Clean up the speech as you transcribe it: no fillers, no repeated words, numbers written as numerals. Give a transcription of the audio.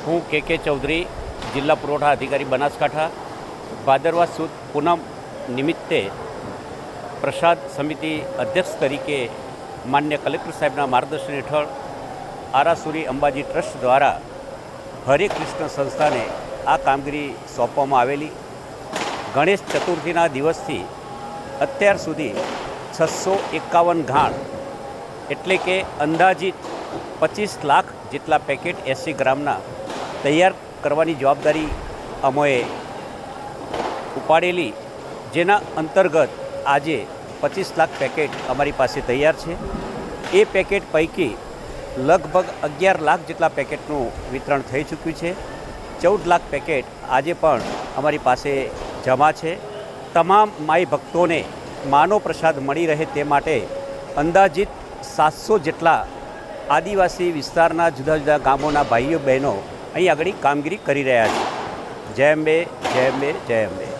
હું કે ચૌધરી, જિલ્લા પુરવઠા અધિકારી બનાસકાંઠા. ભાદરવા સુદ પૂનમ નિમિત્તે પ્રસાદ સમિતિ અધ્યક્ષ તરીકે માન્ય કલેક્ટર સાહેબના માર્ગદર્શન હેઠળ આરાસુરી અંબાજી ટ્રસ્ટ દ્વારા હરે કૃષ્ણ સંસ્થાને આ કામગીરી સોંપવામાં આવેલી. ગણેશ ચતુર્થીના દિવસથી અત્યાર સુધી 651 ઘાણ એટલે કે અંદાજિત 25 લાખ જેટલા પેકેટ 80 ગ્રામના તૈયાર કરવાની જવાબદારી અમોએ ઉપાડેલી, જેના અંતર્ગત આજે 25 લાખ પેકેટ અમારી પાસે તૈયાર છે. એ પેકેટ પૈકી લગભગ 11 લાખ જેટલા પેકેટનું વિતરણ થઈ ચૂક્યું છે. 14 લાખ પેકેટ આજે પણ અમારી પાસે જમા છે. તમામ માઈ ભક્તોને માનો પ્રસાદ મળી રહે તે માટે અંદાજિત 700 જેટલા આદિવાસી વિસ્તારના જુદા જુદા ગામોના ભાઈઓ બહેનો અહીં આગળ કામગીરી કરી રહ્યા છે. જય અંબે, જય અંબે, જય અંબે.